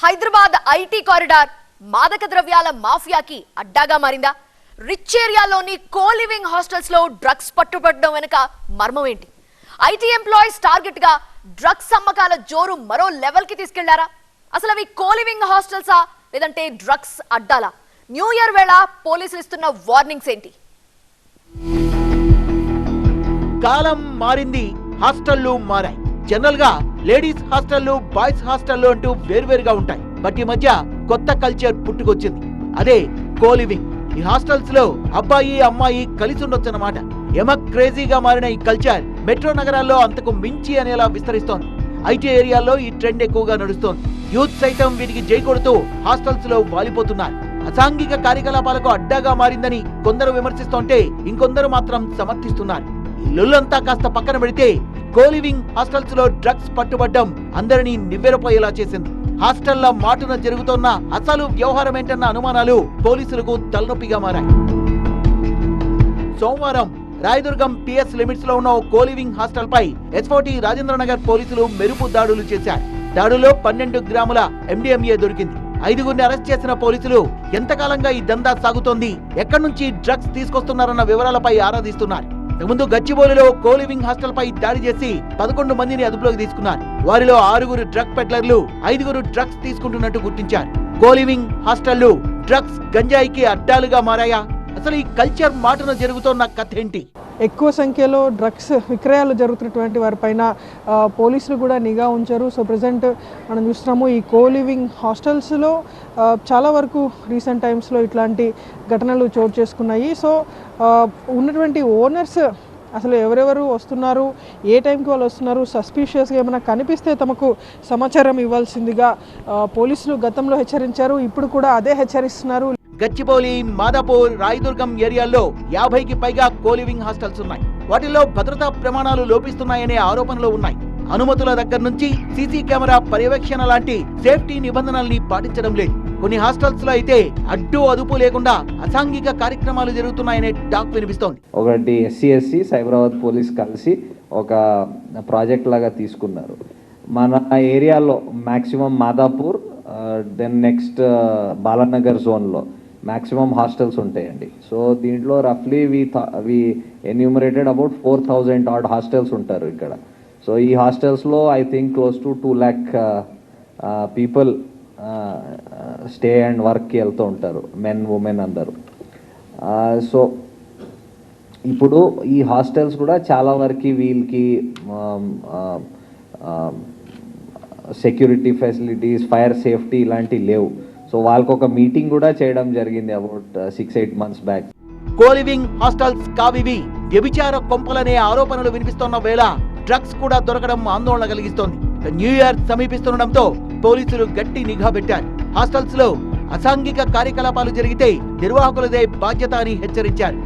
Hyderabad IT corridor మాదక ద్రవ్యాల మాఫియాకి అడ్డాగా మారిందా? రిచ్ ఏరియాలోని కోలివింగ్ హాస్టల్స్ లో డ్రగ్స్ పట్టుబడడం వెనుక మర్మం ఏంటి? ఐటీ ఎంప్లాయీస్ టార్గెట్ గా డ్రగ్స్ అమ్మకాల జోరు మరో లెవెల్ కి తీసుకెళ్లారా? అసలు అవి కోలివింగ్ హాస్టల్సా లేదంటే డ్రగ్స్ అడ్డాలా? న్యూ ఇయర్ వేళ పోలీసులు ఇస్తున్న వార్నింగ్స్ ఏంటి? కాలం మారింది, హాస్టళ్లు మారాయి. జనరల్ గా లేడీస్ హాస్టళ్లు, బాయ్స్ హాస్టళ్లు అంటూ వేర్వేరుగా ఉంటాయి. బట్ ఈ మధ్య కొత్త కల్చర్ పుట్టుకొచ్చింది, అదే కోలివింగ్. ఈ హాస్టల్స్ లో అబ్బాయి అమ్మాయి కలిసి ఉండొచ్చన్నమాట. ఎమక్ క్రేజీగా మారిన ఈ కల్చర్ మెట్రో నగరాల్లో అంతకు మించి అనేలా విస్తరిస్తోంది. ఐటీ ఏరియాల్లో ఈ ట్రెండ్ ఎక్కువగా నడుస్తోంది. యూత్ సైతం వీటికి జై కొడుతూ హాస్టల్స్ లో వాలిపోతున్నారు. అసాంఘిక కార్యకలాపాలకు అడ్డాగా మారిందని కొందరు విమర్శిస్తుంటే ఇంకొందరు మాత్రం సమర్థిస్తున్నారు. ఈ లొల్లంతా కాస్త పక్కన పెడితే కోలివింగ్ హాస్టల్స్ లో డ్రగ్స్ పట్టుబడ్డం అందరినీ నివ్వెరపోయేలా చేసింది. హాస్టళ్ల మాటున జరుగుతున్న అసలు వ్యవహారం ఏంటన్న అనుమానాలు పోలీసులకు తలనొప్పిగా మారాయి. సోమవారం రాయదుర్గం పిఎస్ లిమిట్స్ లో ఉన్న ఓ కోలివింగ్ హాస్టల్ పై ఎస్ఓటీ రాజేంద్రనగర్ పోలీసులు మెరుపు దాడులు చేశారు. దాడులో 12 గ్రాముల ఎండిఎంఏ దొరికింది. 5గురిని అరెస్ట్ చేసిన పోలీసులు ఎంతకాలంగా ఈ దందా సాగుతోంది, ఎక్కడి నుంచి డ్రగ్స్ తీసుకొస్తున్నారన్న వివరాలపై ఆరాధిస్తున్నారు. ముందు గచ్చిబౌలిలో కోలివింగ్ హాస్టల్ పై దాడి చేసి 11 మందిని అదుపులోకి తీసుకున్నారు. వారిలో 6గురు డ్రగ్ పెడ్లర్లు, 5గురు డ్రగ్స్ తీసుకుంటున్నట్టు గుర్తించారు. కోలివింగ్ హాస్టళ్లు డ్రగ్స్ గంజాయికి అడ్డాలుగా మారాయా? అసలు ఈ కల్చర్ మాటన జరుగుతున్న కథ ఏంటి? ఎక్కువ సంఖ్యలో డ్రగ్స్ విక్రయాలు జరుగుతున్నటువంటి వారిపైన పోలీసులు కూడా నిఘా ఉంచారు. సో ప్రజెంట్ మనం చూస్తున్నాము ఈ కోలివింగ్ హాస్టల్స్లో చాలా వరకు రీసెంట్ టైమ్స్లో ఇట్లాంటి ఘటనలు చోటు చేసుకున్నాయి. సో ఉన్నటువంటి ఓనర్స్ అసలు ఎవరెవరు వస్తున్నారు, ఏ టైంకి వాళ్ళు వస్తున్నారు, సస్పీషియస్గా ఏమైనా కనిపిస్తే తమకు సమాచారం ఇవ్వాల్సిందిగా పోలీసులు గతంలో హెచ్చరించారు. ఇప్పుడు కూడా అదే హెచ్చరిస్తున్నారు. గచ్చిబౌలి, మాదాపూర్, రాయదుర్గం ఏరియాల్లో 50కి పైగా కోలివింగ్ హాస్టల్స్ ఉన్నాయి. వాటిల్లో భద్రతా ప్రమాణాలు లోపిస్తున్నాయనే ఆరోపణలు ఉన్నాయి. అనుమతుల దగ్గర నుంచి సీసీ కెమెరా పర్యవేక్షణ లాంటి సేఫ్టీ నిబంధనల్ని పాటించడం లేదు. కొన్ని హాస్టల్స్ లో అయితే అడ్డు అదుపు లేకుండా అసాంఘిక కార్యక్రమాలు జరుగుతున్నాయనే టాక్ వినిపిస్తోంది. ఒకటి ఎస్సీ సైబరాబాద్ పోలీస్ కలిసి ఒక ప్రాజెక్ట్ లాగా తీసుకున్నారు. మన ఏరియాలో maximum Madhapur, then next Balanagar జోన్లో మ్యాక్సిమం హాస్టల్స్ ఉంటాయండి. సో దీంట్లో రఫ్లీ we enumerated about 4000 odd hostels ఉంటారు ఇక్కడ. సో ఈ హాస్టల్స్లో I think close to 2 lakh people stay and వర్క్కి వెళ్తూ ఉంటారు, మెన్ ఉమెన్ అందరూ. సో ఇప్పుడు ఈ హాస్టల్స్ కూడా చాలా వరకు వీళ్ళకి సెక్యూరిటీ ఫెసిలిటీస్, ఫైర్ సేఫ్టీ ఇలాంటివి లేవు. సో వాళ్ళకి ఒక మీటింగ్ కూడా చేయడం జరిగింది about 6-8 months back. Coliving hostels కావివి వ్యభిచార కొంపలనే ఆరోపణలు వినిపిస్తున్న వేళ డ్రగ్స్ కూడా దొరకడం ఆందోళన కలిగిస్తోంది. న్యూ ఇయర్ సమీపిస్తుండటంతో పోలీసులు గట్టి నిఘా పెట్టారు. హాస్టల్స్ లో అసాంఘిక కార్యకలాపాలు జరిగితే నిర్వాహకులదే బాధ్యత అని హెచ్చరించారు.